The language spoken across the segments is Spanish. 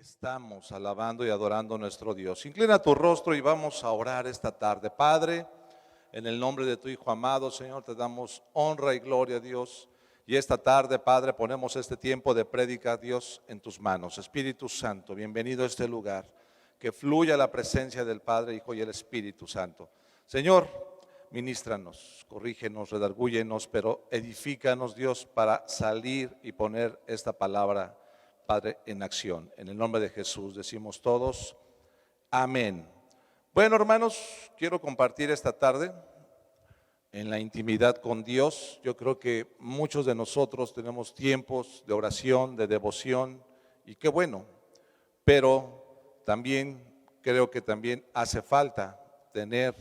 Estamos alabando y adorando a nuestro Dios. Inclina tu rostro y vamos a orar esta tarde. Padre, en el nombre de tu Hijo amado, Señor, te damos honra y gloria a Dios. Y esta tarde, Padre, ponemos este tiempo de prédica, Dios, en tus manos. Espíritu Santo, bienvenido a este lugar. Que fluya la presencia del Padre, Hijo y el Espíritu Santo. Señor, ministranos, corrígenos, redargúyenos, pero edifícanos, Dios, para salir y poner esta palabra, Padre, en acción. En el nombre de Jesús decimos todos, amén. Bueno, hermanos, quiero compartir esta tarde en la intimidad con Dios. Yo creo que muchos de nosotros tenemos tiempos de oración, de devoción, y qué bueno, pero también creo que también hace falta tener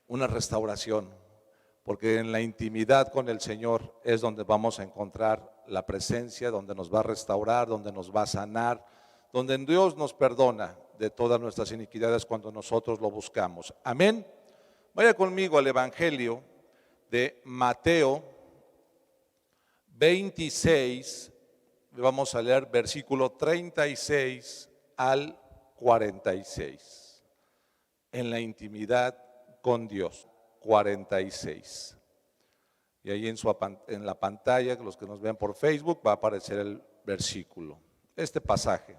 una restauración, porque en la intimidad con el Señor es donde vamos a encontrar la presencia, donde nos va a restaurar, donde nos va a sanar, donde Dios nos perdona de todas nuestras iniquidades cuando nosotros lo buscamos. Amén. Vaya conmigo al Evangelio de Mateo 26, vamos a leer versículo 36 al 46. En la intimidad con Dios, 46. Y ahí en la pantalla, los que nos vean por Facebook, va a aparecer el versículo. Este pasaje.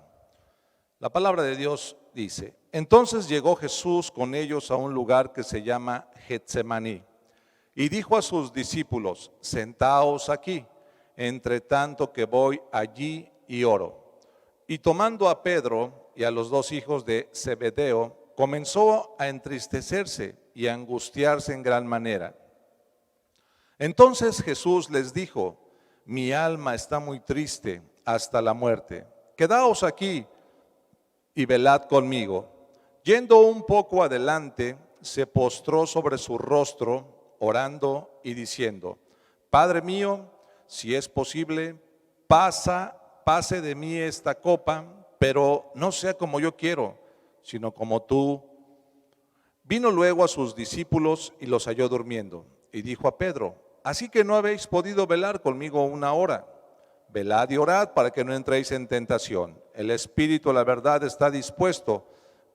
La palabra de Dios dice: entonces llegó Jesús con ellos a un lugar que se llama Getsemaní, y dijo a sus discípulos: sentaos aquí, entre tanto que voy allí y oro. Y tomando a Pedro y a los dos hijos de Zebedeo, comenzó a entristecerse y a angustiarse en gran manera. Entonces Jesús les dijo: mi alma está muy triste hasta la muerte. Quedaos aquí y velad conmigo. Yendo un poco adelante, se postró sobre su rostro, orando y diciendo: Padre mío, si es posible, pase de mí esta copa, pero no sea como yo quiero, sino como tú. Vino luego a sus discípulos y los halló durmiendo, y dijo a Pedro: así que no habéis podido velar conmigo una hora. Velad y orad para que no entréis en tentación. El espíritu, la verdad, está dispuesto,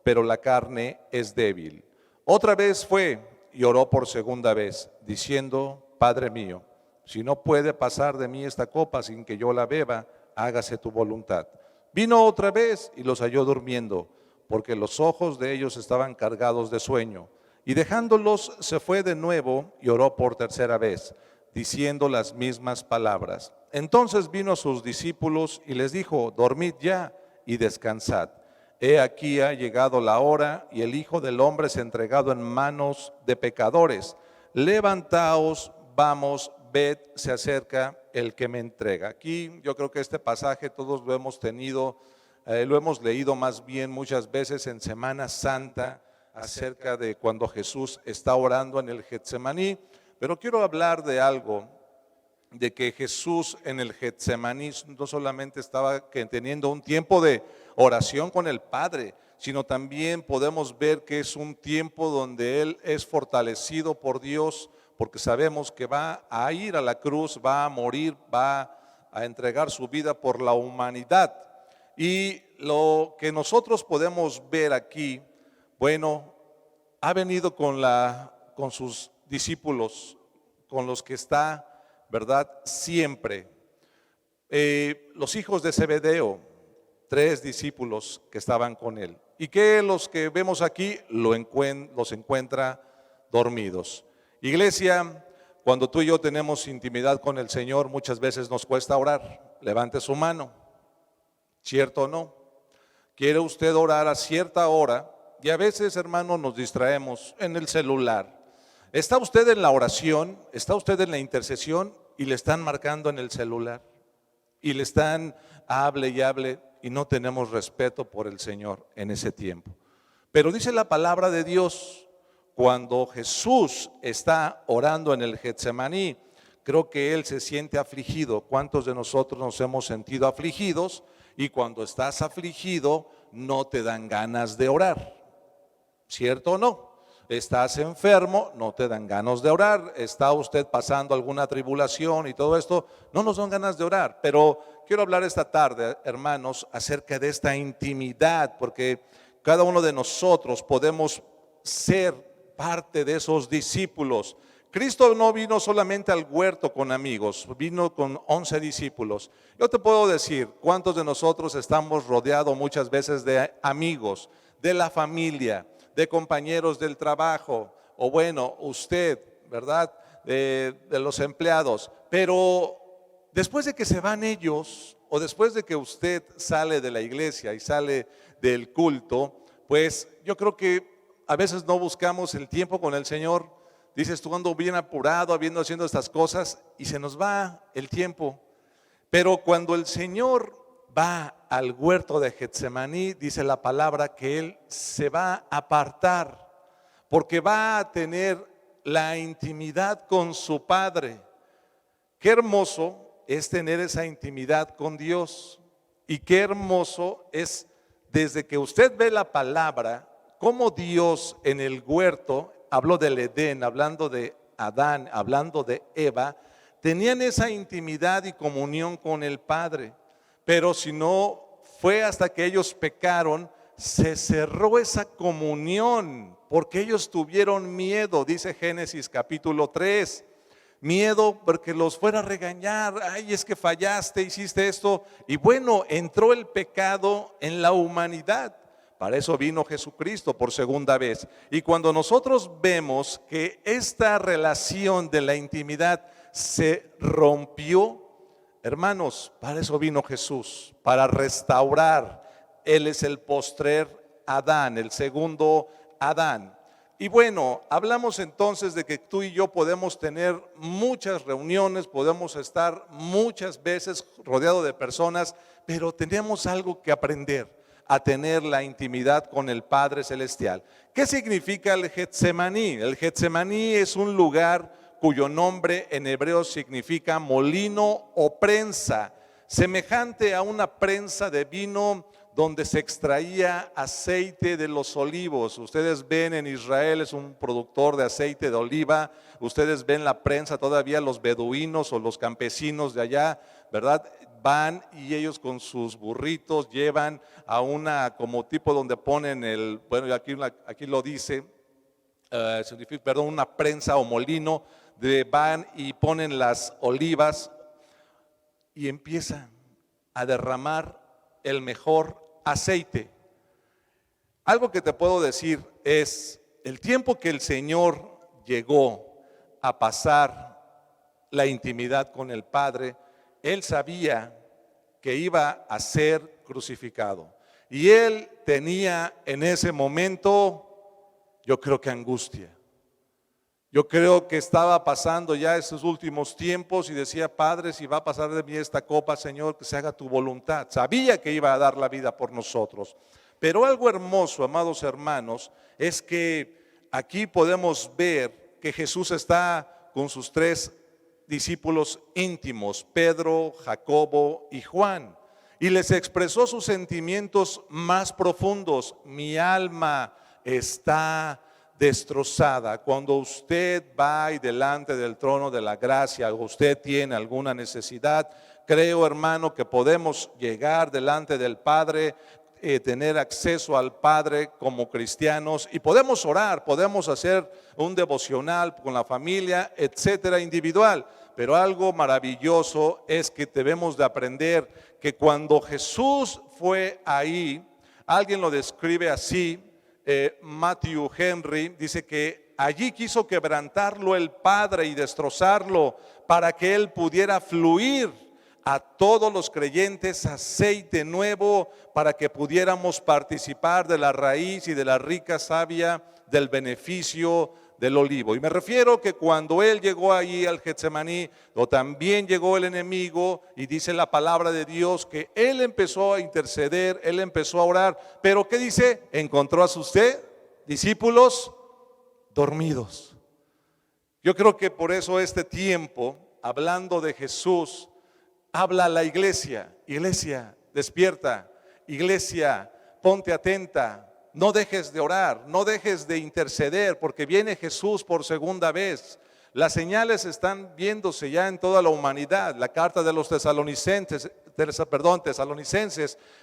pero la carne es débil. Otra vez fue y oró por segunda vez, diciendo: Padre mío, si no puede pasar de mí esta copa sin que yo la beba, hágase tu voluntad. Vino otra vez y los halló durmiendo, porque los ojos de ellos estaban cargados de sueño. Y dejándolos se fue de nuevo y oró por tercera vez, diciendo las mismas palabras. Entonces vino a sus discípulos y les dijo: dormid ya y descansad. He aquí ha llegado la hora y el Hijo del Hombre es entregado en manos de pecadores. Levantaos, vamos, ved, se acerca el que me entrega. Aquí yo creo que este pasaje todos lo hemos tenido, lo hemos leído más bien muchas veces en Semana Santa, acerca de cuando Jesús está orando en el Getsemaní. Pero quiero hablar de algo, de que Jesús en el Getsemaní no solamente estaba teniendo un tiempo de oración con el Padre, sino también podemos ver que es un tiempo donde Él es fortalecido por Dios, porque sabemos que va a ir a la cruz, va a morir, va a entregar su vida por la humanidad. Y lo que nosotros podemos ver aquí, bueno, ha venido con sus discípulos, con los que está, ¿verdad? Siempre. Los hijos de Zebedeo, 3 discípulos que estaban con él. Y que los que vemos aquí los encuentra dormidos. Iglesia, cuando tú y yo tenemos intimidad con el Señor, muchas veces nos cuesta orar. Levante su mano. ¿Cierto o no? ¿Quiere usted orar a cierta hora? Y a veces, hermano, nos distraemos en el celular. ¿Está usted en la oración? ¿Está usted en la intercesión? Y le están marcando en el celular. Y le están, hable y hable, y no tenemos respeto por el Señor en ese tiempo. Pero dice la palabra de Dios, cuando Jesús está orando en el Getsemaní, creo que Él se siente afligido. ¿Cuántos de nosotros nos hemos sentido afligidos? Y cuando estás afligido, no te dan ganas de orar. ¿Cierto o no? estás enfermo, no te dan ganas de orar. Está usted pasando alguna tribulación y todo esto, no nos dan ganas de orar. Pero quiero hablar esta tarde, hermanos, acerca de esta intimidad, porque cada uno de nosotros podemos ser parte de esos discípulos. Cristo no vino solamente al huerto con amigos, vino con 11 discípulos. Yo te puedo decir, ¿cuántos de nosotros estamos rodeados muchas veces de amigos, de la familia, de compañeros del trabajo, o bueno, usted, ¿verdad? De los empleados. Pero después de que se van ellos, o después de que usted sale de la iglesia y sale del culto, pues yo creo que a veces no buscamos el tiempo con el Señor. Dices, tú ando bien apurado, haciendo estas cosas, y se nos va el tiempo. Pero cuando el Señor va al huerto de Getsemaní, dice la palabra que Él se va a apartar, porque va a tener la intimidad con su Padre. Qué hermoso es tener esa intimidad con Dios, y qué hermoso es desde que usted ve la palabra, cómo Dios en el huerto, habló del Edén, hablando de Adán, hablando de Eva, tenían esa intimidad y comunión con el Padre. Pero si no fue hasta que ellos pecaron, se cerró esa comunión, porque ellos tuvieron miedo, dice Génesis capítulo 3. Miedo porque los fuera a regañar. Ay, es que fallaste, hiciste esto. Y bueno, entró el pecado en la humanidad. Para eso vino Jesucristo por segunda vez. Y cuando nosotros vemos que esta relación de la intimidad se rompió, hermanos, para eso vino Jesús, para restaurar. Él es el postrer Adán, el segundo Adán. Y bueno, hablamos entonces de que tú y yo podemos tener muchas reuniones, podemos estar muchas veces rodeados de personas, pero tenemos algo que aprender, a tener la intimidad con el Padre Celestial. ¿Qué significa el Getsemaní? El Getsemaní es un lugar cuyo nombre en hebreo significa molino o prensa, semejante a una prensa de vino donde se extraía aceite de los olivos. Ustedes ven, en Israel es un productor de aceite de oliva. Ustedes ven la prensa, todavía los beduinos o los campesinos de allá, ¿verdad? Van y ellos con sus burritos llevan a una como tipo donde ponen el, bueno, aquí lo dice, perdón, una prensa o molino, van y ponen las olivas y empiezan a derramar el mejor aceite. Algo que te puedo decir es, el tiempo que el Señor llegó a pasar la intimidad con el Padre, Él sabía que iba a ser crucificado. Y Él tenía en ese momento, yo creo que angustia. Yo creo que estaba pasando ya esos últimos tiempos y decía, Padre, si va a pasar de mí esta copa, Señor, que se haga tu voluntad. Sabía que iba a dar la vida por nosotros. Pero algo hermoso, amados hermanos, es que aquí podemos ver que Jesús está con sus tres discípulos íntimos, Pedro, Jacobo y Juan, y les expresó sus sentimientos más profundos. Mi alma está destrozada. Cuando usted va y delante del trono de la gracia, usted tiene alguna necesidad, creo, hermano, que podemos llegar delante del Padre, tener acceso al Padre como cristianos, y podemos orar, podemos hacer un devocional con la familia, etcétera, individual. Pero algo maravilloso es que debemos de aprender que cuando Jesús fue ahí, alguien lo describe así, Matthew Henry dice que allí quiso quebrantarlo el Padre y destrozarlo para que Él pudiera fluir a todos los creyentes aceite nuevo, para que pudiéramos participar de la raíz y de la rica savia del beneficio del olivo. Y me refiero que cuando Él llegó allí al Getsemaní, también llegó el enemigo, y dice la palabra de Dios que Él empezó a interceder, Él empezó a orar, pero ¿qué dice? Encontró a sus discípulos dormidos. Yo creo que por eso este tiempo, hablando de Jesús, habla a la iglesia. Iglesia, despierta. Iglesia, ponte atenta. No dejes de orar, no dejes de interceder, porque viene Jesús por segunda vez. Las señales están viéndose ya en toda la humanidad. La carta de los tesalonicenses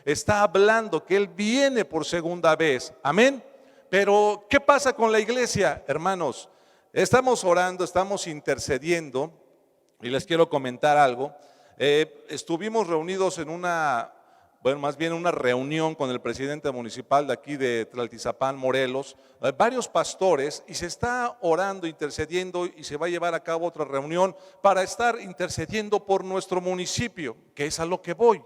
está hablando que Él viene por segunda vez. Amén. Pero ¿qué pasa con la iglesia, hermanos? Estamos orando, estamos intercediendo, y les quiero comentar algo. Estuvimos reunidos en una reunión con el presidente municipal de aquí de Tlaltizapán, Morelos, varios pastores, y se está orando, intercediendo, y se va a llevar a cabo otra reunión para estar intercediendo por nuestro municipio, que es a lo que voy.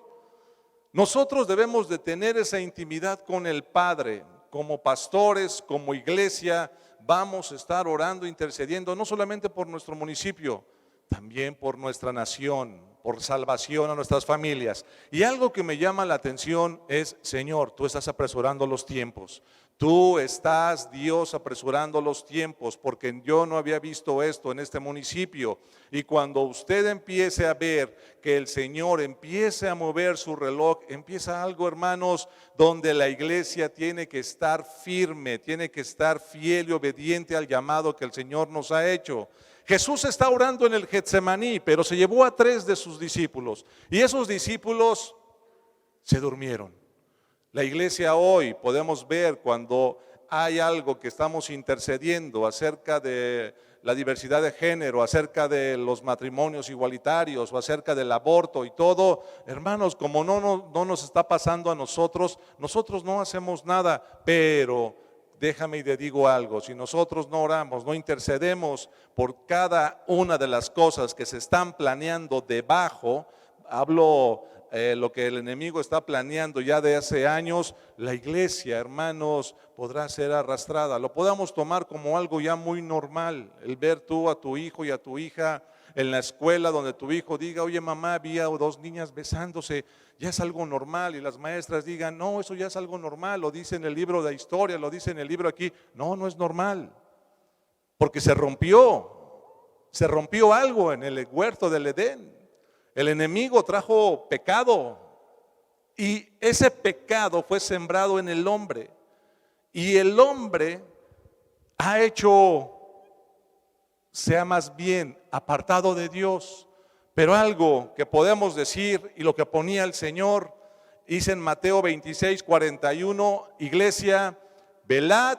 Nosotros debemos de tener esa intimidad con el Padre. Como pastores, como iglesia, vamos a estar orando, intercediendo, no solamente por nuestro municipio, también por nuestra nación, por salvación a nuestras familias. Y algo que me llama la atención es: Señor, tú estás apresurando los tiempos. Tú estás, Dios, apresurando los tiempos, porque yo no había visto esto en este municipio. Y cuando usted empiece a ver que el Señor empiece a mover su reloj, empieza algo, hermanos, donde la iglesia tiene que estar firme, tiene que estar fiel y obediente al llamado que el Señor nos ha hecho. Jesús está orando en el Getsemaní, pero se llevó a 3 de sus discípulos, y esos discípulos se durmieron. La iglesia hoy podemos ver cuando hay algo que estamos intercediendo acerca de la diversidad de género, acerca de los matrimonios igualitarios o acerca del aborto y todo, hermanos, como no nos está pasando a nosotros no hacemos nada. Pero déjame y te digo algo: si nosotros no oramos, no intercedemos por cada una de las cosas que se están planeando debajo, hablo lo que el enemigo está planeando ya de hace años, la iglesia, hermanos, podrá ser arrastrada. Lo podamos tomar como algo ya muy normal, el ver tú a tu hijo y a tu hija en la escuela, donde tu hijo diga: oye mamá, vi a 2 niñas besándose, ya es algo normal. Y las maestras digan: no, eso ya es algo normal, lo dice en el libro de historia, lo dice en el libro aquí. No, no es normal, porque se rompió algo en el huerto del Edén. El enemigo trajo pecado, y ese pecado fue sembrado en el hombre, y el hombre sea más bien apartado de Dios. Pero algo que podemos decir, y lo que ponía el Señor, dice en Mateo 26:41, iglesia, velad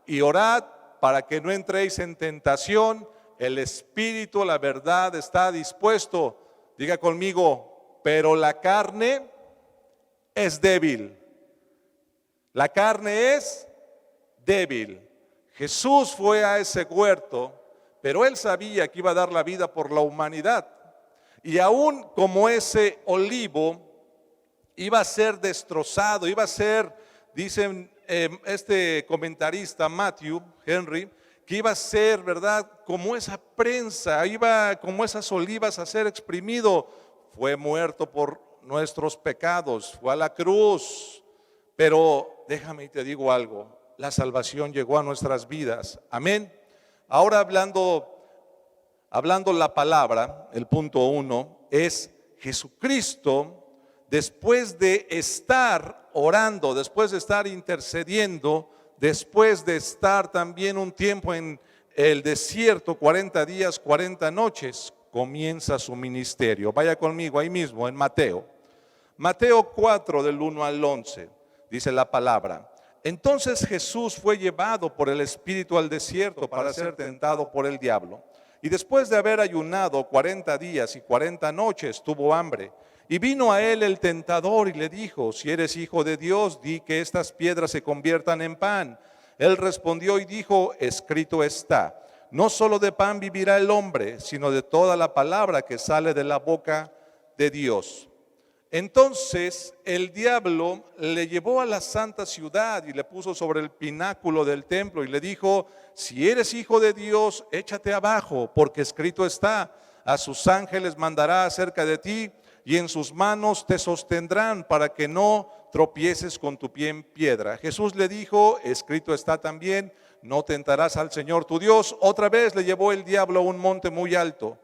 y orad para que no entréis en tentación. El espíritu, la verdad, está dispuesto. Diga conmigo: pero la carne es débil. La carne es débil. Jesús fue a ese huerto, pero Él sabía que iba a dar la vida por la humanidad. Y aún como ese olivo iba a ser destrozado, iba a ser, dicen este comentarista Matthew Henry, que iba a ser, ¿verdad?, como esa prensa, iba como esas olivas a ser exprimido. Fue muerto por nuestros pecados, fue a la cruz. Pero déjame y te digo algo: la salvación llegó a nuestras vidas. Amén. Ahora hablando la palabra, el punto 1 es: Jesucristo, después de estar orando, después de estar intercediendo, después de estar también un tiempo en el desierto, 40 días, 40 noches, comienza su ministerio. Vaya conmigo ahí mismo en Mateo 4, del 1 al 11, dice la palabra: entonces Jesús fue llevado por el Espíritu al desierto para ser tentado por el diablo. Y después de haber ayunado 40 días y 40 noches, tuvo hambre. Y vino a él el tentador y le dijo: si eres hijo de Dios, di que estas piedras se conviertan en pan. Él respondió y dijo: escrito está, no solo de pan vivirá el hombre, sino de toda la palabra que sale de la boca de Dios. Entonces el diablo le llevó a la santa ciudad y le puso sobre el pináculo del templo y le dijo: si eres hijo de Dios, échate abajo, porque escrito está, a sus ángeles mandará acerca de ti, y en sus manos te sostendrán para que no tropieces con tu pie en piedra. Jesús le dijo: escrito está también, no tentarás al Señor tu Dios. Otra vez le llevó el diablo a un monte muy alto.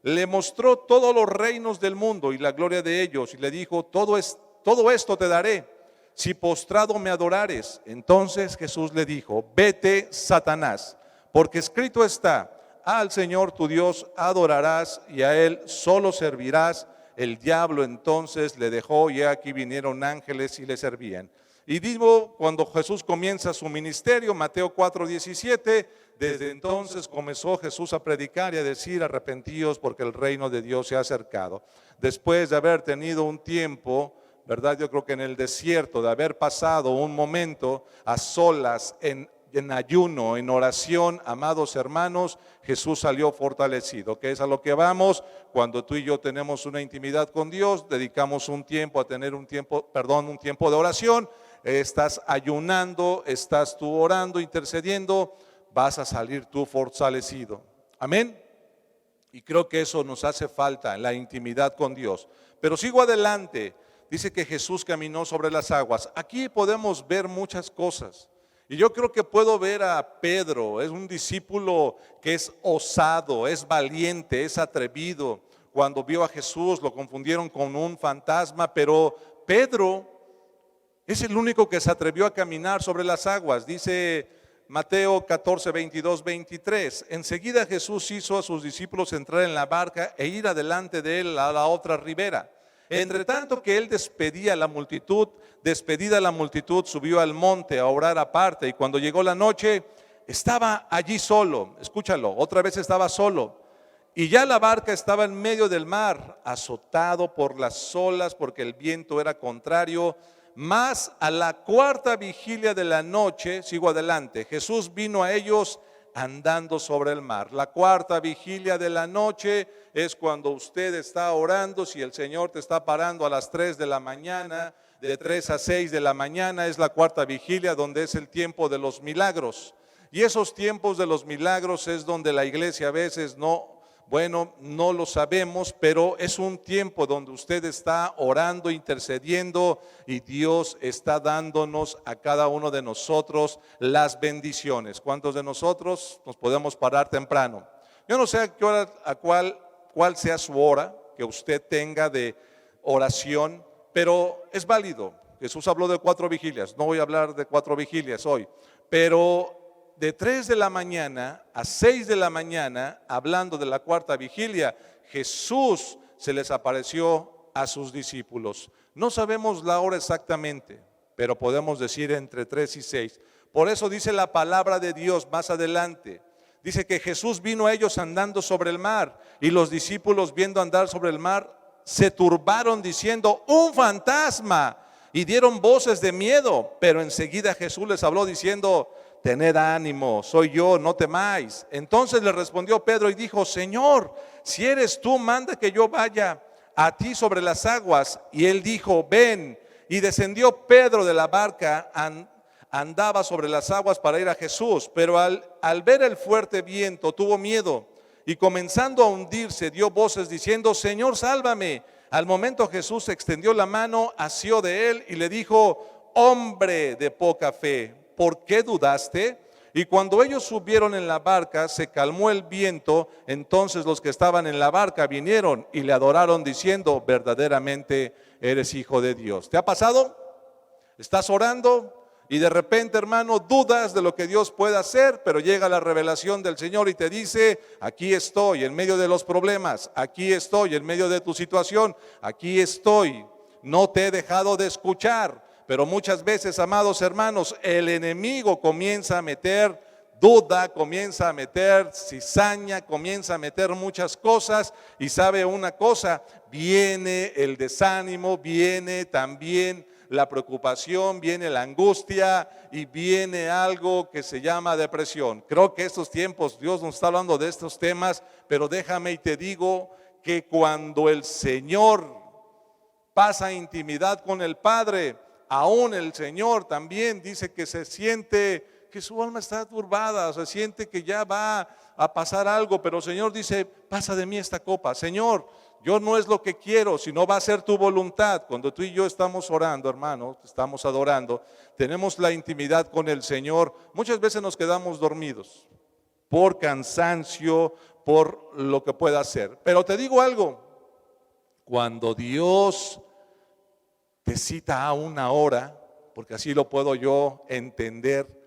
Le mostró todos los reinos del mundo y la gloria de ellos, y le dijo: todo esto te daré si postrado me adorares. Entonces Jesús le dijo, vete, Satanás, porque escrito está, al Señor tu Dios adorarás y a Él solo servirás. El diablo entonces le dejó y aquí vinieron ángeles y le servían. Y digo, cuando Jesús comienza su ministerio, Mateo 4:17, desde entonces comenzó Jesús a predicar y a decir, arrepentíos porque el reino de Dios se ha acercado. Después de haber tenido un tiempo, ¿verdad? Yo creo que en el desierto, de haber pasado un momento a solas, en ayuno, en oración, amados hermanos, Jesús salió fortalecido, que es a lo que vamos. Cuando tú y yo tenemos una intimidad con Dios, dedicamos un tiempo a tener un tiempo de oración, estás ayunando, estás tú orando, intercediendo, vas a salir tú fortalecido. Amén. Y creo que eso nos hace falta, la intimidad con Dios. Pero sigo adelante. Dice que Jesús caminó sobre las aguas. Aquí podemos ver muchas cosas. Y yo creo que puedo ver a Pedro, es un discípulo que es osado, es valiente, es atrevido. Cuando vio a Jesús lo confundieron con un fantasma, pero Pedro es el único que se atrevió a caminar sobre las aguas. Dice Mateo 14, 22, 23. Enseguida Jesús hizo a sus discípulos entrar en la barca e ir adelante de él a la otra ribera. Entre tanto que él despedida la multitud, subió al monte a orar aparte. Y cuando llegó la noche, estaba allí solo. Escúchalo, otra vez estaba solo. Y ya la barca estaba en medio del mar, azotado por las olas, porque el viento era contrario. Mas a la cuarta vigilia de la noche, sigo adelante, Jesús vino a ellos andando sobre el mar. La cuarta vigilia de la noche es cuando usted está orando, si el Señor te está parando a las 3 de la mañana, de 3 a 6 de la mañana es la cuarta vigilia, donde es el tiempo de los milagros. Y esos tiempos de los milagros es donde la iglesia a veces no lo sabemos, pero es un tiempo donde usted está orando, intercediendo y Dios está dándonos a cada uno de nosotros las bendiciones. ¿Cuántos de nosotros nos podemos parar temprano? Yo no sé a qué hora, cuál sea su hora que usted tenga de oración, pero es válido. Jesús habló de 4 vigilias, no voy a hablar de 4 vigilias hoy, pero de 3 de la mañana a 6 de la mañana, hablando de la cuarta vigilia, Jesús se les apareció a sus discípulos. No sabemos la hora exactamente, pero podemos decir entre 3 y 6. Por eso dice la palabra de Dios más adelante. Dice que Jesús vino a ellos andando sobre el mar, y los discípulos, viendo andar sobre el mar, se turbaron diciendo, un fantasma, y dieron voces de miedo. Pero enseguida Jesús les habló diciendo, tened ánimo, soy yo, no temáis. Entonces le respondió Pedro y dijo, Señor, si eres tú, manda que yo vaya a ti sobre las aguas. Y él dijo, ven. Y descendió Pedro de la barca, andaba sobre las aguas para ir a Jesús, pero al ver el fuerte viento tuvo miedo, y comenzando a hundirse dio voces diciendo, Señor, sálvame. Al momento Jesús extendió la mano, asió de él y le dijo, hombre de poca fe, ¿por qué dudaste? Y cuando ellos subieron en la barca, se calmó el viento. Entonces los que estaban en la barca vinieron y le adoraron diciendo, verdaderamente eres hijo de Dios. ¿Te ha pasado? ¿Estás orando? Y de repente, hermano, dudas de lo que Dios puede hacer, pero llega la revelación del Señor y te dice, aquí estoy en medio de los problemas, aquí estoy en medio de tu situación, aquí estoy, no te he dejado de escuchar. Pero muchas veces, amados hermanos, el enemigo comienza a meter duda, comienza a meter cizaña, comienza a meter muchas cosas, y sabe una cosa, viene el desánimo, viene también la preocupación, viene la angustia y viene algo que se llama depresión. Creo que estos tiempos Dios nos está hablando de estos temas, pero déjame y te digo que cuando el Señor pasa intimidad con el Padre, aún el Señor también dice que se siente que su alma está turbada, se siente que ya va a pasar algo, pero el Señor dice, pasa de mí esta copa. Señor, yo no es lo que quiero, sino va a ser tu voluntad. Cuando tú y yo estamos orando, hermano, estamos adorando, tenemos la intimidad con el Señor, muchas veces nos quedamos dormidos por cansancio, por lo que pueda hacer. Pero te digo algo, cuando Dios te cita a una hora, porque así lo puedo yo entender,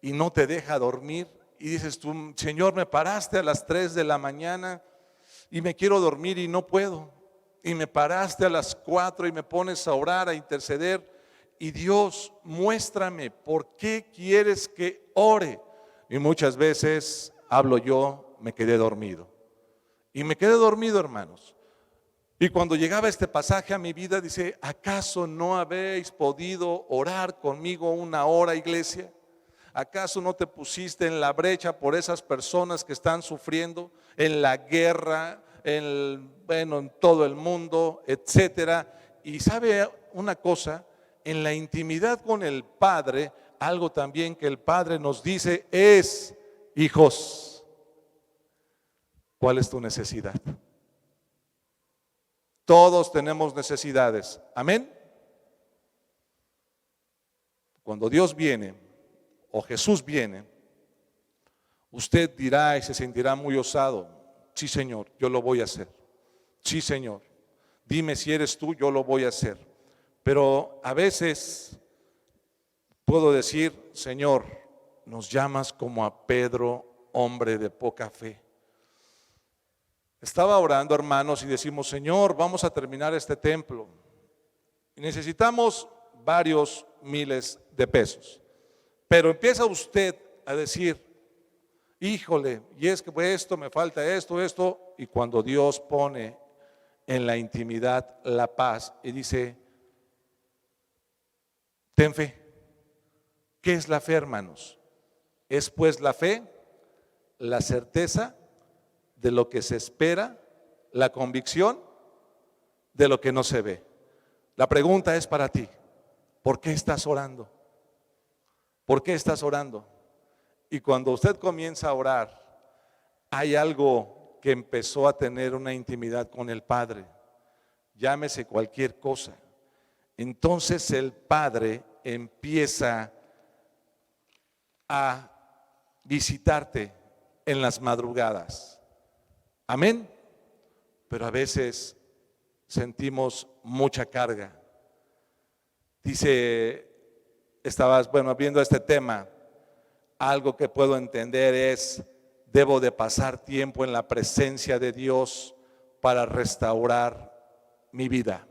y no te deja dormir. Y dices tú, Señor, me paraste a las 3 de la mañana y me quiero dormir y no puedo. Y me paraste a las 4 y me pones a orar, a interceder. Y Dios, muéstrame por qué quieres que ore. Y muchas veces hablo yo, me quedé dormido. Y me quedé dormido, hermanos. Y cuando llegaba este pasaje a mi vida, dice, ¿acaso no habéis podido orar conmigo una hora, iglesia? ¿Acaso no te pusiste en la brecha por esas personas que están sufriendo en la guerra, en todo el mundo, etcétera? Y sabe una cosa, en la intimidad con el Padre, algo también que el Padre nos dice es, hijos, ¿cuál es tu necesidad? Todos tenemos necesidades, amén. Cuando Dios viene o Jesús viene, usted dirá y se sentirá muy osado, sí Señor, yo lo voy a hacer, sí Señor, dime si eres tú, yo lo voy a hacer. Pero a veces puedo decir, Señor, nos llamas como a Pedro, hombre de poca fe. Estaba orando, hermanos, y decimos, Señor, vamos a terminar este templo y necesitamos varios miles de pesos. Pero empieza usted a decir, híjole, y es que esto, me falta esto, y cuando Dios pone en la intimidad la paz y dice, ten fe. ¿Qué es la fe, hermanos? Es pues la fe, la certeza de lo que se espera, la convicción de lo que no se ve. La pregunta es para ti, ¿por qué estás orando? ¿Por qué estás orando? Y cuando usted comienza a orar, hay algo que empezó a tener una intimidad con el Padre, llámese cualquier cosa. Entonces el Padre empieza a visitarte en las madrugadas. Amén. Pero a veces sentimos mucha carga. Dice, estabas, viendo este tema, algo que puedo entender es, debo de pasar tiempo en la presencia de Dios para restaurar mi vida.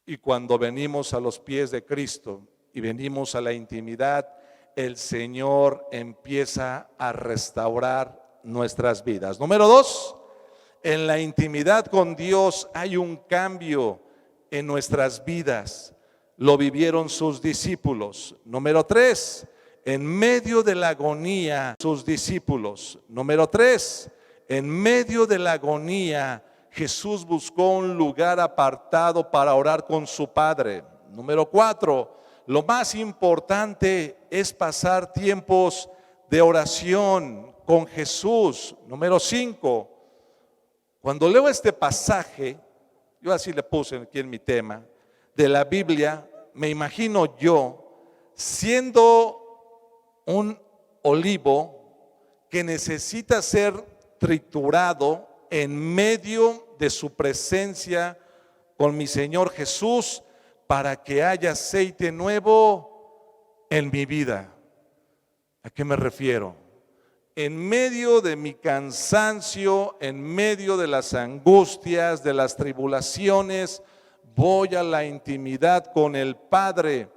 Y cuando venimos a los pies de Cristo y venimos a la intimidad, el Señor empieza a restaurar nuestras vidas. Número 2, en la intimidad con Dios hay un cambio en nuestras vidas. Lo vivieron sus discípulos. Número 3, en medio de la agonía, sus discípulos. Número 3, en medio de la agonía, Jesús buscó un lugar apartado para orar con su Padre. Número 4, lo más importante es pasar tiempos de oración con Jesús. Número 5, cuando leo este pasaje, yo así le puse aquí en mi tema, de la Biblia, me imagino yo siendo un olivo que necesita ser triturado en medio de su presencia con mi Señor Jesús para que haya aceite nuevo en mi vida. ¿A qué me refiero? En medio de mi cansancio, en medio de las angustias, de las tribulaciones, voy a la intimidad con el Padre.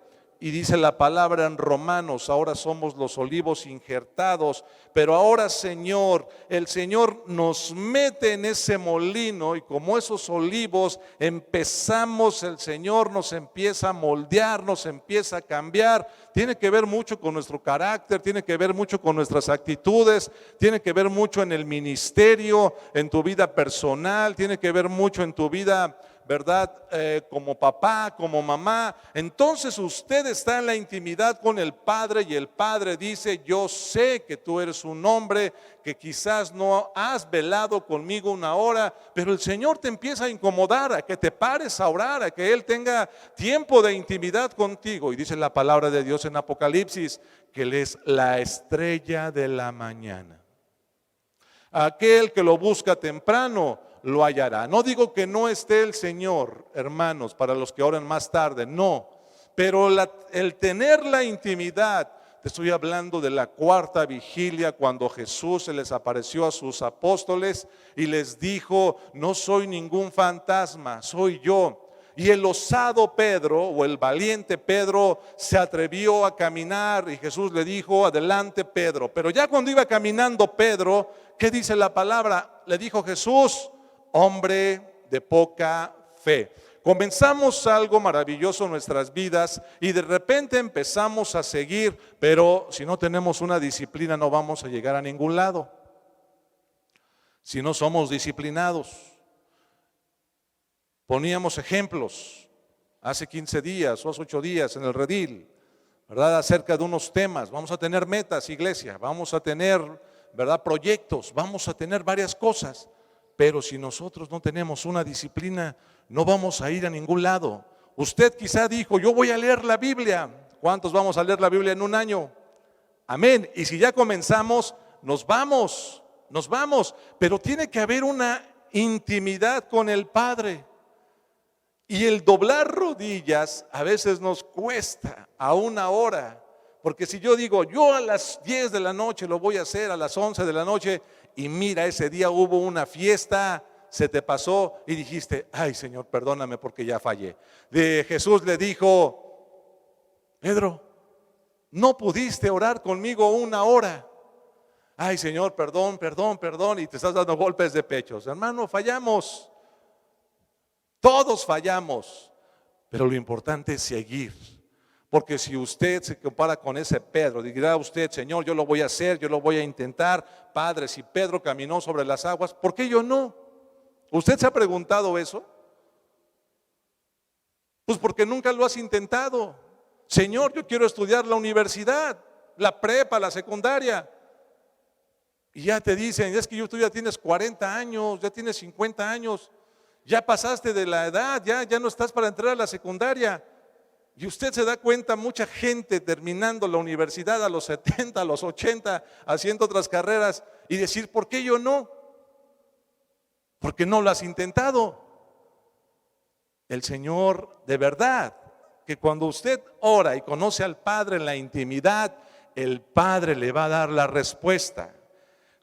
Y dice la palabra en Romanos, ahora somos los olivos injertados, pero ahora Señor, el Señor nos mete en ese molino y como esos olivos empezamos, el Señor nos empieza a moldear, nos empieza a cambiar. Tiene que ver mucho con nuestro carácter, tiene que ver mucho con nuestras actitudes, tiene que ver mucho en el ministerio, en tu vida personal, tiene que ver mucho en tu vida, ¿verdad? Como papá, como mamá. Entonces usted está en la intimidad con el Padre y el Padre dice, yo sé que tú eres un hombre que quizás no has velado conmigo una hora, pero el Señor te empieza a incomodar, a que te pares a orar, a que Él tenga tiempo de intimidad contigo. Y dice la palabra de Dios en Apocalipsis, que Él es la estrella de la mañana. Aquel que lo busca temprano lo hallará. No digo que no esté el Señor, hermanos, para los que oran más tarde, no. Pero el tener la intimidad, te estoy hablando de la cuarta vigilia, cuando Jesús se les apareció a sus apóstoles y les dijo: no soy ningún fantasma, soy yo. Y el osado Pedro, o el valiente Pedro, se atrevió a caminar y Jesús le dijo: adelante, Pedro. Pero ya cuando iba caminando Pedro, ¿qué dice la palabra? Le dijo Jesús: hombre de poca fe. Comenzamos algo maravilloso en nuestras vidas y de repente empezamos a seguir, pero si no tenemos una disciplina no vamos a llegar a ningún lado. Si no somos disciplinados. Poníamos ejemplos hace 15 días o hace 8 días en el redil, ¿verdad? Acerca de unos temas. Vamos a tener metas, iglesia, vamos a tener, ¿verdad?, proyectos, vamos a tener varias cosas. Pero si nosotros no tenemos una disciplina, no vamos a ir a ningún lado. Usted quizá dijo: yo voy a leer la Biblia. ¿Cuántos vamos a leer la Biblia en un año? Amén. Y si ya comenzamos, nos vamos. Pero tiene que haber una intimidad con el Padre. Y el doblar rodillas a veces nos cuesta a una hora. Porque si yo digo: yo a las 10 de la noche lo voy a hacer, a las 11 de la noche, y mira, ese día hubo una fiesta, se te pasó y dijiste: ay, Señor, perdóname porque ya fallé. Jesús le dijo: Pedro, no pudiste orar conmigo una hora. Ay, Señor, perdón, y te estás dando golpes de pecho. Hermano, fallamos. Todos fallamos, pero lo importante es seguir. Porque si usted se compara con ese Pedro, dirá usted: Señor, yo lo voy a hacer, yo lo voy a intentar. Padre, si Pedro caminó sobre las aguas, ¿por qué yo no? ¿Usted se ha preguntado eso? Pues porque nunca lo has intentado. Señor, yo quiero estudiar la universidad, la prepa, la secundaria. Y ya te dicen: es que tú ya tienes 40 años, ya tienes 50 años, ya pasaste de la edad, ya no estás para entrar a la secundaria. Y usted se da cuenta, mucha gente terminando la universidad a los 70, a los 80, haciendo otras carreras, y decir: ¿por qué yo no? Porque no lo has intentado. El Señor, de verdad, que cuando usted ora y conoce al Padre en la intimidad, el Padre le va a dar la respuesta.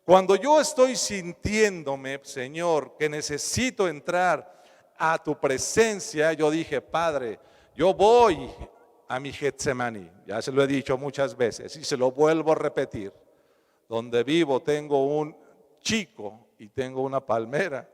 Cuando yo estoy sintiéndome, Señor, que necesito entrar a tu presencia, yo dije: Padre, yo voy a mi Getsemaní. Ya se lo he dicho muchas veces y se lo vuelvo a repetir. Donde vivo tengo un chico y tengo una palmera.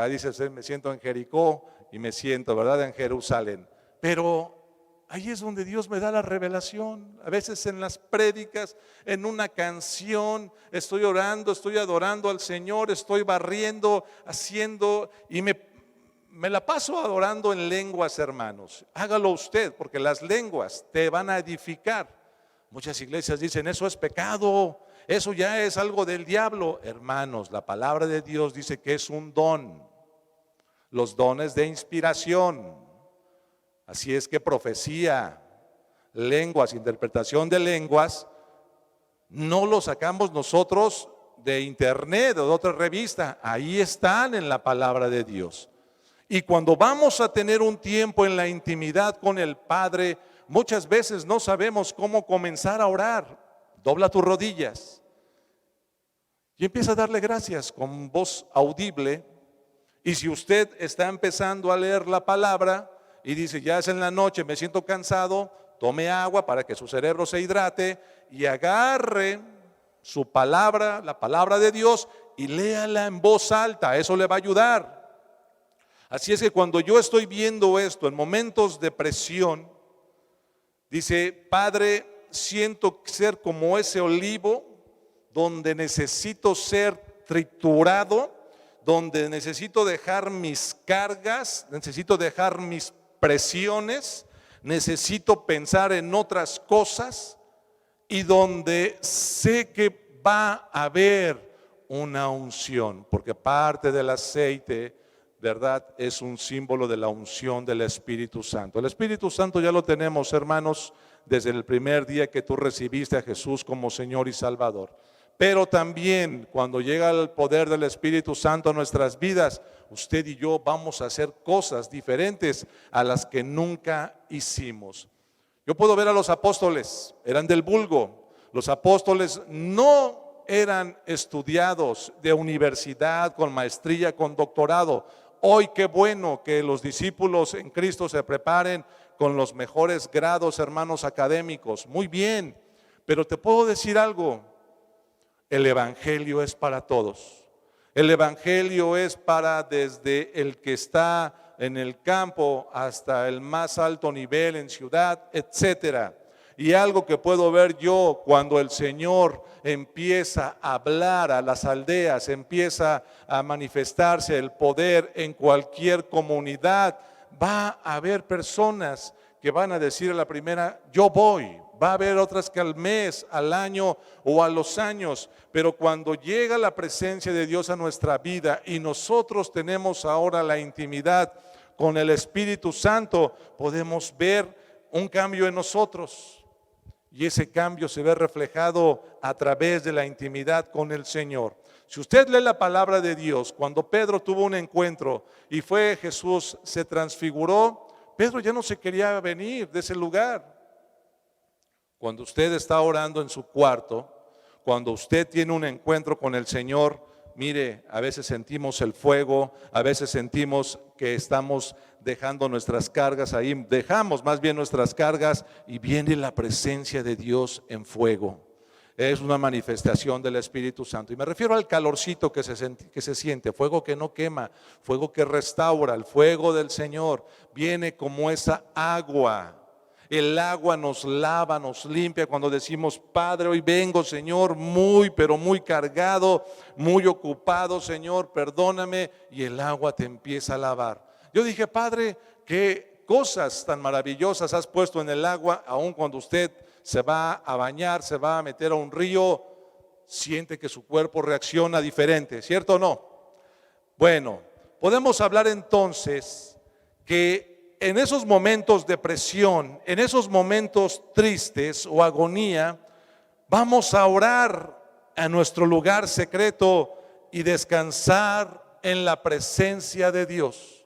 Dice: me siento en Jericó y me siento, ¿verdad?, en Jerusalén. Pero ahí es donde Dios me da la revelación. A veces en las prédicas, en una canción, estoy orando, estoy adorando al Señor, estoy barriendo, haciendo, y me la paso adorando en lenguas, hermanos. Hágalo usted, porque las lenguas te van a edificar. Muchas iglesias dicen: eso es pecado, eso ya es algo del diablo. Hermanos, la palabra de Dios dice que es un don. Los dones de inspiración. Así es que profecía, lenguas, interpretación de lenguas, no lo sacamos nosotros de internet o de otra revista. Ahí están en la palabra de Dios. Y cuando vamos a tener un tiempo en la intimidad con el Padre, muchas veces no sabemos cómo comenzar a orar. Dobla tus rodillas y empieza a darle gracias con voz audible. Y si usted está empezando a leer la palabra y dice: ya es en la noche, me siento cansado, tome agua para que su cerebro se hidrate y agarre su palabra, la palabra de Dios, y léala en voz alta. Eso le va a ayudar. Así es que cuando yo estoy viendo esto en momentos de presión, dice: Padre, siento ser como ese olivo donde necesito ser triturado, donde necesito dejar mis cargas, necesito dejar mis presiones, necesito pensar en otras cosas, y donde sé que va a haber una unción, porque parte del aceite, ¿verdad?, es un símbolo de la unción del Espíritu Santo. El Espíritu Santo ya lo tenemos, hermanos, desde el primer día que tú recibiste a Jesús como Señor y Salvador. Pero también cuando llega el poder del Espíritu Santo a nuestras vidas, usted y yo vamos a hacer cosas diferentes a las que nunca hicimos. Yo puedo ver a los apóstoles, eran del vulgo. Los apóstoles no eran estudiados de universidad, con maestría, con doctorado. Hoy qué bueno que los discípulos en Cristo se preparen con los mejores grados, hermanos académicos. Muy bien, pero te puedo decir algo, el evangelio es para todos. El evangelio es para desde el que está en el campo hasta el más alto nivel en ciudad, etcétera. Y algo que puedo ver yo cuando el Señor empieza a hablar a las aldeas, empieza a manifestarse el poder en cualquier comunidad, va a haber personas que van a decir a la primera, yo voy. Va a haber otras que al mes, al año o a los años, pero cuando llega la presencia de Dios a nuestra vida y nosotros tenemos ahora la intimidad con el Espíritu Santo, podemos ver un cambio en nosotros. Y ese cambio se ve reflejado a través de la intimidad con el Señor. Si usted lee la palabra de Dios, cuando Pedro tuvo un encuentro y fue Jesús, se transfiguró, Pedro ya no se quería venir de ese lugar. Cuando usted está orando en su cuarto, cuando usted tiene un encuentro con el Señor, mire, a veces sentimos el fuego, a veces sentimos que estamos dejando nuestras cargas ahí, dejamos más bien nuestras cargas y viene la presencia de Dios en fuego. Es una manifestación del Espíritu Santo. Y me refiero al calorcito que se siente, fuego que no quema, fuego que restaura, el fuego del Señor. Viene como esa agua. El agua nos lava, nos limpia cuando decimos, Padre, hoy vengo, Señor, muy, pero muy cargado, muy ocupado, Señor, perdóname. Y el agua te empieza a lavar. Yo dije, Padre, qué cosas tan maravillosas has puesto en el agua, aun cuando usted se va a bañar, se va a meter a un río, siente que su cuerpo reacciona diferente, ¿cierto o no? Bueno, podemos hablar entonces que en esos momentos de presión, en esos momentos tristes o agonía, vamos a orar a nuestro lugar secreto y descansar en la presencia de Dios.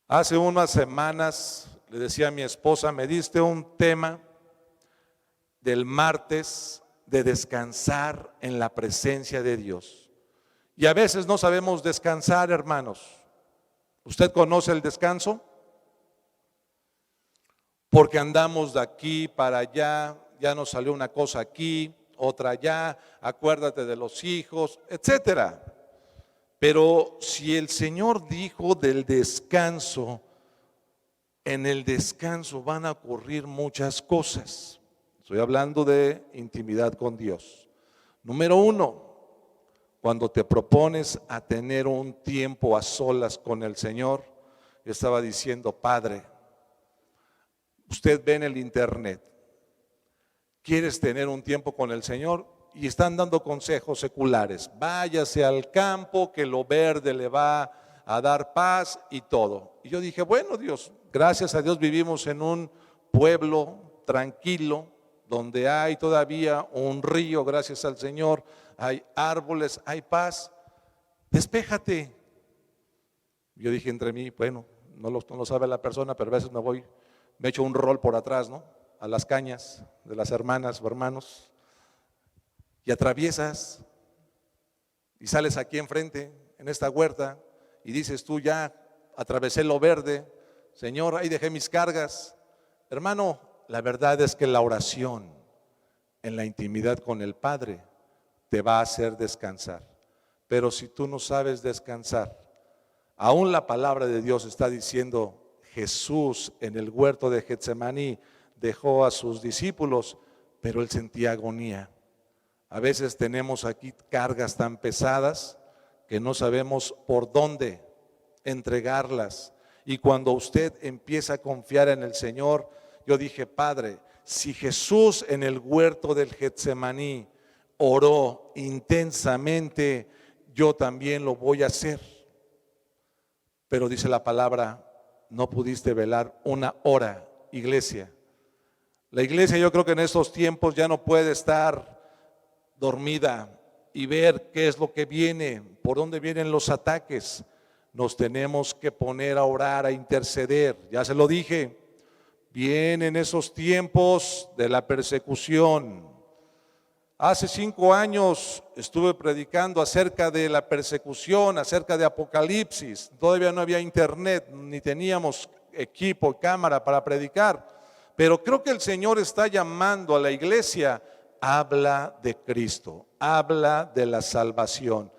Hace unas semanas le decía a mi esposa, me diste un tema del martes de descansar en la presencia de Dios. Y a veces no sabemos descansar, hermanos. ¿Usted conoce el descanso? Porque andamos de aquí para allá, ya nos salió una cosa aquí, otra allá, acuérdate de los hijos, etcétera. Pero si el Señor dijo del descanso, en el descanso van a ocurrir muchas cosas. Estoy hablando de intimidad con Dios. Número 1. Cuando te propones a tener un tiempo a solas con el Señor, yo estaba diciendo, Padre, usted ve en el internet, ¿quieres tener un tiempo con el Señor? Y están dando consejos seculares, váyase al campo, que lo verde le va a dar paz y todo. Y yo dije, bueno Dios, gracias a Dios vivimos en un pueblo tranquilo, donde hay todavía un río, gracias al Señor, hay árboles, hay paz, despéjate. Yo dije entre mí, bueno, no lo sabe la persona, pero a veces me echo un rol por atrás, ¿no? A las cañas de las hermanas o hermanos, y atraviesas, y sales aquí enfrente, en esta huerta, y dices tú, ya atravesé lo verde, Señor, ahí dejé mis cargas. Hermano, la verdad es que la oración en la intimidad con el Padre te va a hacer descansar. Pero si tú no sabes descansar, aún la palabra de Dios está diciendo, Jesús en el huerto de Getsemaní dejó a sus discípulos, pero él sentía agonía. A veces tenemos aquí cargas tan pesadas que no sabemos por dónde entregarlas. Y cuando usted empieza a confiar en el Señor, yo dije, Padre, si Jesús en el huerto del Getsemaní oró intensamente, yo también lo voy a hacer. Pero dice la palabra, no pudiste velar una hora, iglesia. La iglesia, yo creo que en estos tiempos ya no puede estar dormida y ver qué es lo que viene, por dónde vienen los ataques. Nos tenemos que poner a orar, a interceder. Ya se lo dije, Vienen esos tiempos de la persecución. Hace 5 años estuve predicando acerca de la persecución, acerca de Apocalipsis. Todavía no había internet, ni teníamos equipo, cámara para predicar. Pero creo que el Señor está llamando a la iglesia. Habla de Cristo, habla de la salvación.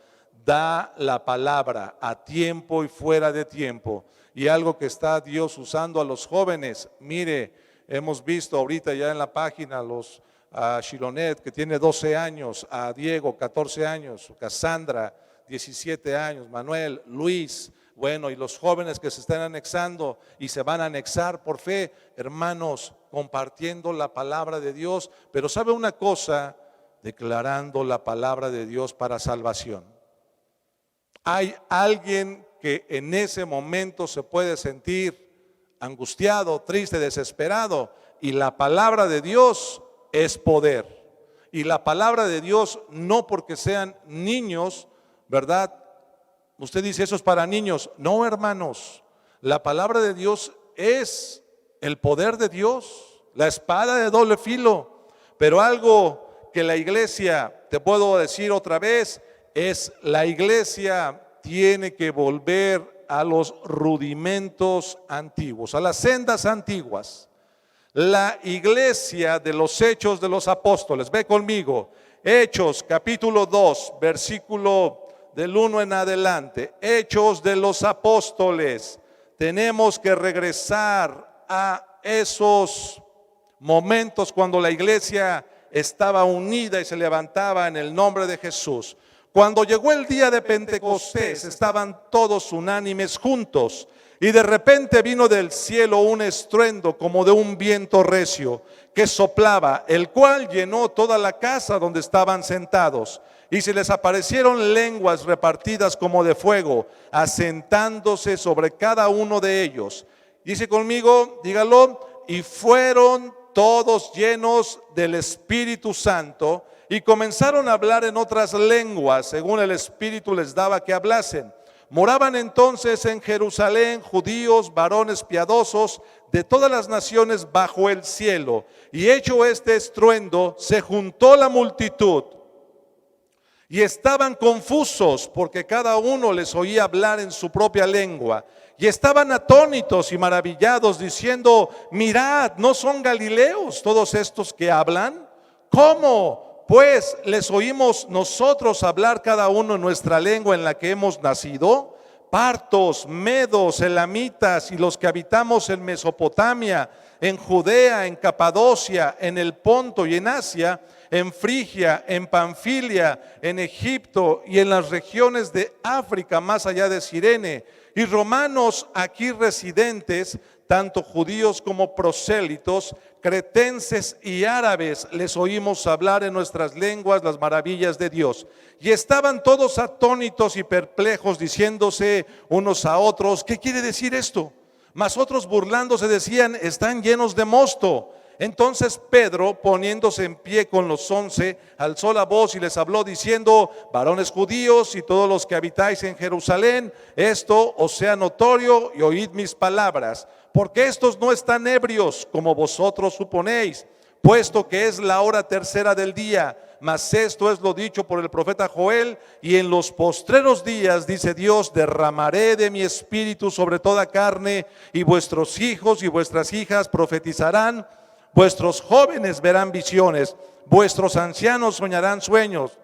Da la palabra a tiempo y fuera de tiempo. Y algo que está Dios usando a los jóvenes. Mire, hemos visto ahorita ya en la página a Shilonet, que tiene 12 años, a Diego, 14 años, Cassandra, 17 años, Manuel, Luis, bueno, y los jóvenes que se están anexando y se van a anexar por fe, hermanos, compartiendo la palabra de Dios, pero ¿sabe una cosa? Declarando la palabra de Dios para salvación. Hay alguien que en ese momento se puede sentir angustiado, triste, desesperado, y la palabra de Dios es poder. Y la palabra de Dios, no porque sean niños, ¿verdad? Usted dice, eso es para niños. No, hermanos, la palabra de Dios es el poder de Dios, la espada de doble filo. Pero algo que la iglesia, te puedo decir otra vez, es la iglesia tiene que volver a los rudimentos antiguos, a las sendas antiguas. La iglesia de los Hechos de los Apóstoles, ve conmigo, Hechos capítulo 2, versículo del 1 en adelante, Hechos de los Apóstoles. Tenemos que regresar a esos momentos cuando la iglesia estaba unida y se levantaba en el nombre de Jesús. Cuando llegó el día de Pentecostés, estaban todos unánimes juntos. Y de repente vino del cielo un estruendo como de un viento recio que soplaba, el cual llenó toda la casa donde estaban sentados. Y se les aparecieron lenguas repartidas como de fuego, asentándose sobre cada uno de ellos. Dice conmigo, dígalo, y fueron todos llenos del Espíritu Santo y comenzaron a hablar en otras lenguas, según el Espíritu les daba que hablasen. Moraban entonces en Jerusalén judíos, varones piadosos de todas las naciones bajo el cielo. Y hecho este estruendo, se juntó la multitud y estaban confusos porque cada uno les oía hablar en su propia lengua. Y estaban atónitos y maravillados diciendo, mirad, ¿no son galileos todos estos que hablan? ¿Cómo pues les oímos nosotros hablar cada uno en nuestra lengua en la que hemos nacido? Partos, medos, elamitas y los que habitamos en Mesopotamia, en Judea, en Capadocia, en el Ponto y en Asia, en Frigia, en Panfilia, en Egipto y en las regiones de África más allá de Cirene, y romanos aquí residentes, tanto judíos como prosélitos, cretenses y árabes, les oímos hablar en nuestras lenguas las maravillas de Dios. Y estaban todos atónitos y perplejos, diciéndose unos a otros, ¿qué quiere decir esto? Mas otros burlándose decían, están llenos de mosto. Entonces Pedro, poniéndose en pie con los 11, alzó la voz y les habló diciendo, varones judíos y todos los que habitáis en Jerusalén, esto os sea notorio y oíd mis palabras, porque estos no están ebrios como vosotros suponéis, puesto que es la hora tercera del día. Mas esto es lo dicho por el profeta Joel, y en los postreros días, dice Dios, derramaré de mi espíritu sobre toda carne, y vuestros hijos y vuestras hijas profetizarán, vuestros jóvenes verán visiones, vuestros ancianos soñarán sueños,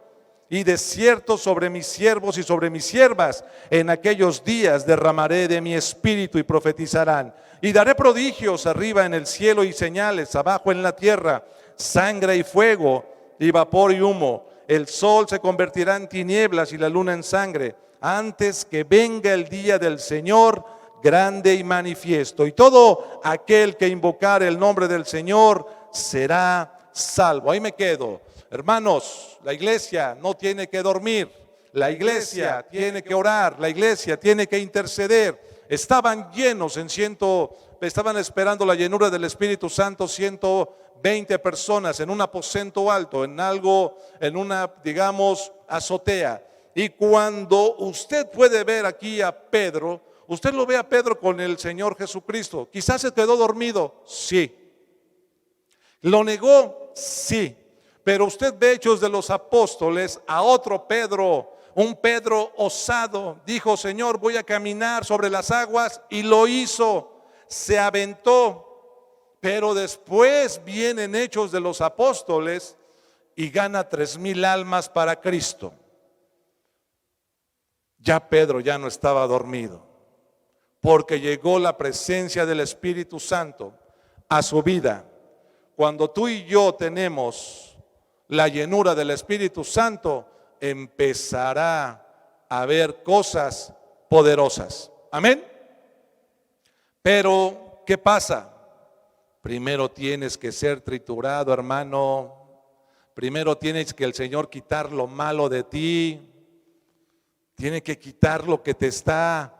y de cierto sobre mis siervos y sobre mis siervas en aquellos días derramaré de mi espíritu y profetizarán. Y daré prodigios arriba en el cielo y señales abajo en la tierra, sangre y fuego y vapor y humo. El sol se convertirá en tinieblas y la luna en sangre, antes que venga el día del Señor grande y manifiesto. Y todo aquel que invocar el nombre del Señor será salvo. Ahí me quedo. Hermanos, la iglesia no tiene que dormir, la iglesia tiene que orar, la iglesia tiene que interceder. Estaban llenos estaban esperando la llenura del Espíritu Santo 120 personas en un aposento alto, en una, digamos, azotea. Y cuando usted puede ver aquí a Pedro, Usted lo ve a Pedro con el Señor Jesucristo. Quizás se quedó dormido, sí. Lo negó, sí. Pero usted ve Hechos de los Apóstoles a otro Pedro, un Pedro osado. Dijo: Señor, voy a caminar sobre las aguas, y lo hizo, se aventó. Pero después vienen Hechos de los Apóstoles y gana 3,000 almas para Cristo. Ya Pedro ya no estaba dormido, porque llegó la presencia del Espíritu Santo a su vida. Cuando tú y yo tenemos la llenura del Espíritu Santo, empezará a haber cosas poderosas. Amén. Pero, ¿qué pasa? Primero tienes que ser triturado, hermano. Primero tienes que el Señor quitar lo malo de ti. Tiene que quitar lo que te está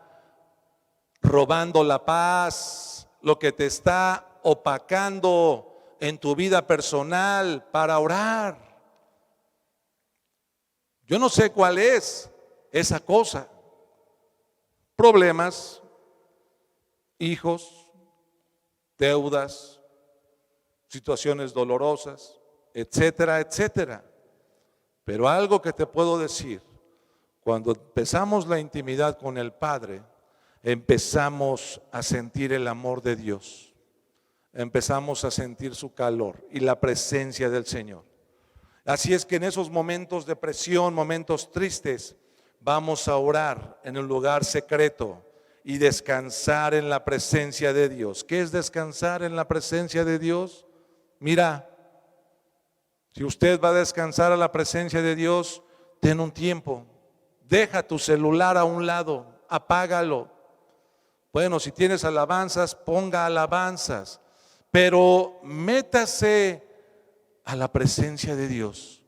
robando la paz, lo que te está opacando en tu vida personal para orar. Yo no sé cuál es esa cosa. Problemas, hijos, deudas, situaciones dolorosas, etcétera, etcétera. Pero algo que te puedo decir: cuando empezamos la intimidad con el Padre, empezamos a sentir el amor de Dios, empezamos a sentir su calor y la presencia del Señor. Así es que en esos momentos de presión, momentos tristes, vamos a orar en un lugar secreto y descansar en la presencia de Dios. ¿Qué es descansar en la presencia de Dios? Mira, si usted va a descansar a la presencia de Dios, ten un tiempo. Deja tu celular a un lado, apágalo. Bueno, si tienes alabanzas, ponga alabanzas, pero métase a la presencia de Dios.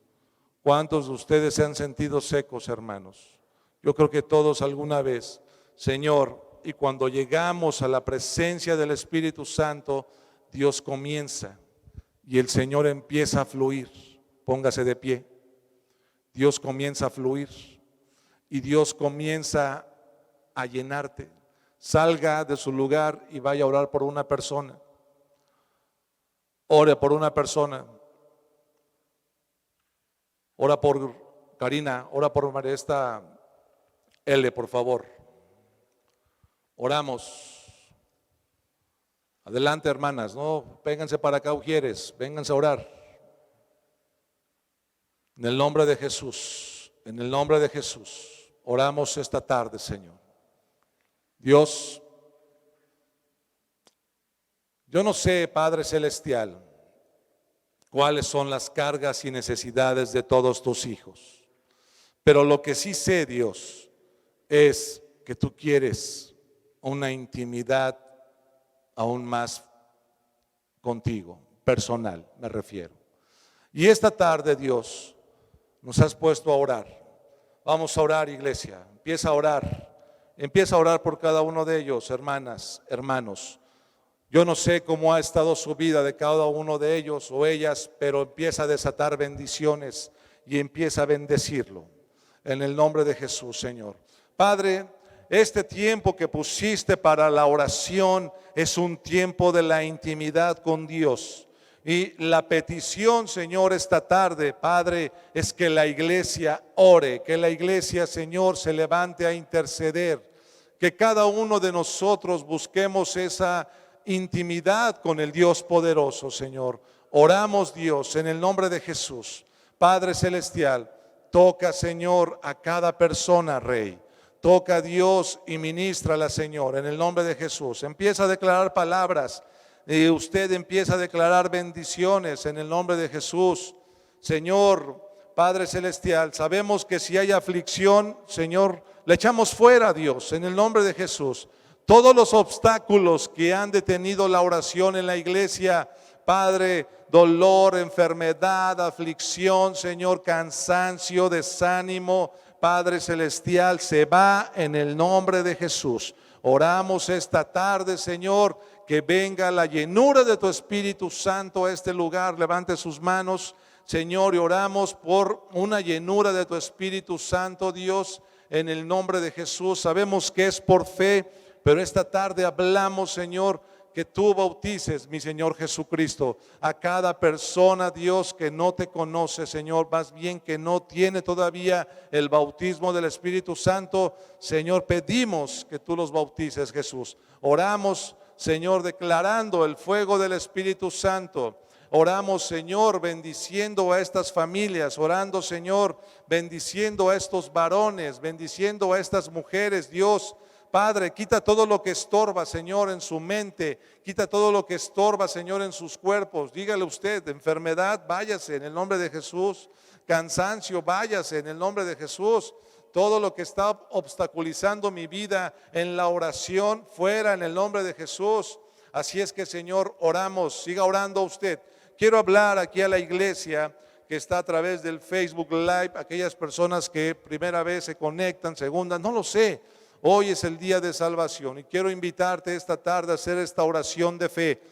¿Cuántos de ustedes se han sentido secos, hermanos? Yo creo que todos alguna vez, Señor. Y cuando llegamos a la presencia del Espíritu Santo, Dios comienza y el Señor empieza a fluir. Póngase de pie. Dios comienza a fluir y Dios comienza a llenarte. Salga de su lugar y vaya a orar por una persona. Ore por una persona. Ora por Karina, ora por María esta L, por favor. Oramos. Adelante, hermanas, no, vénganse para acá, Ujieres, vénganse a orar. En el nombre de Jesús, en el nombre de Jesús, oramos esta tarde, Señor. Dios, yo no sé, Padre Celestial, cuáles son las cargas y necesidades de todos tus hijos, pero lo que sí sé, Dios, es que tú quieres una intimidad aún más contigo, personal me refiero. Y esta tarde, Dios, nos has puesto a orar. Vamos a orar, iglesia. Empieza a orar por cada uno de ellos, hermanas, hermanos. Yo no sé cómo ha estado su vida de cada uno de ellos o ellas, pero empieza a desatar bendiciones y empieza a bendecirlo. En el nombre de Jesús, Señor. Padre, este tiempo que pusiste para la oración es un tiempo de la intimidad con Dios. Y la petición, Señor, esta tarde, Padre, es que la iglesia ore, que la iglesia, Señor, se levante a interceder, que cada uno de nosotros busquemos esa intimidad con el Dios poderoso, Señor. Oramos, Dios, en el nombre de Jesús. Padre Celestial, toca, Señor, a cada persona, Rey. Toca a Dios y ministrala, Señor, en el nombre de Jesús. Empieza a declarar palabras y usted empieza a declarar bendiciones en el nombre de Jesús. Señor, Padre Celestial, sabemos que si hay aflicción, Señor, la echamos fuera, Dios, en el nombre de Jesús. Todos los obstáculos que han detenido la oración en la iglesia, Padre, dolor, enfermedad, aflicción, Señor, cansancio, desánimo, Padre Celestial, se va en el nombre de Jesús. Oramos esta tarde, Señor, que venga la llenura de tu Espíritu Santo a este lugar. Levante sus manos, Señor, y oramos por una llenura de tu Espíritu Santo, Dios, en el nombre de Jesús. Sabemos que es por fe, Pero esta tarde hablamos, Señor, que tú bautices, mi Señor Jesucristo, a cada persona, Dios, que no te conoce, Señor, más bien que no tiene todavía el bautismo del Espíritu Santo. Señor, pedimos que tú los bautices, Jesús. Oramos, Señor, declarando el fuego del Espíritu Santo. Oramos, Señor, bendiciendo a estas familias, orando, Señor, bendiciendo a estos varones, bendiciendo a estas mujeres, Dios. Padre, quita todo lo que estorba, Señor, en su mente, quita todo lo que estorba, Señor, en sus cuerpos. Dígale usted, enfermedad, váyase en el nombre de Jesús. Cansancio, váyase en el nombre de Jesús. Todo lo que está obstaculizando mi vida en la oración, fuera en el nombre de Jesús. Así es que, Señor, oramos, siga orando usted. Quiero hablar aquí a la iglesia que está a través del Facebook Live, aquellas personas que primera vez se conectan, segunda, no lo sé. Hoy es el día de salvación y quiero invitarte esta tarde a hacer esta oración de fe.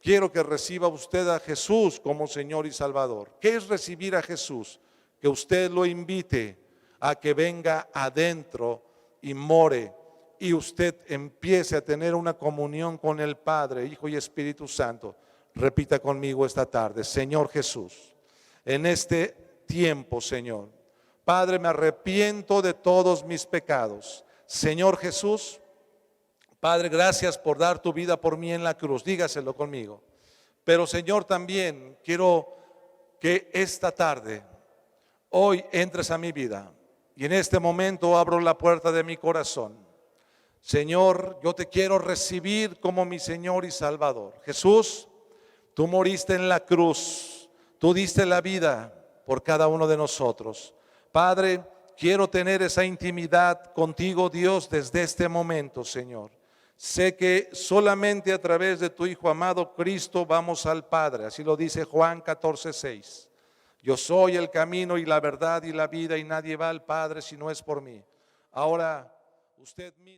Quiero que reciba usted a Jesús como Señor y Salvador. ¿Qué es recibir a Jesús? Que usted lo invite a que venga adentro y more y usted empiece a tener una comunión con el Padre, Hijo y Espíritu Santo. Repita conmigo esta tarde: Señor Jesús, en este tiempo, Señor, Padre, me arrepiento de todos mis pecados. Señor Jesús, Padre, gracias por dar tu vida por mí en la cruz. Dígaselo conmigo. Pero, Señor, también quiero que esta tarde, hoy, entres a mi vida. Y en este momento abro la puerta de mi corazón. Señor, yo te quiero recibir como mi Señor y Salvador. Jesús, tú moriste en la cruz. Tú diste la vida por cada uno de nosotros. Padre, quiero tener esa intimidad contigo, Dios, desde este momento, Señor. Sé que solamente a través de tu Hijo amado Cristo vamos al Padre. Así lo dice Juan 14:6. Yo soy el camino y la verdad y la vida, y nadie va al Padre si no es por mí. Ahora, usted mismo.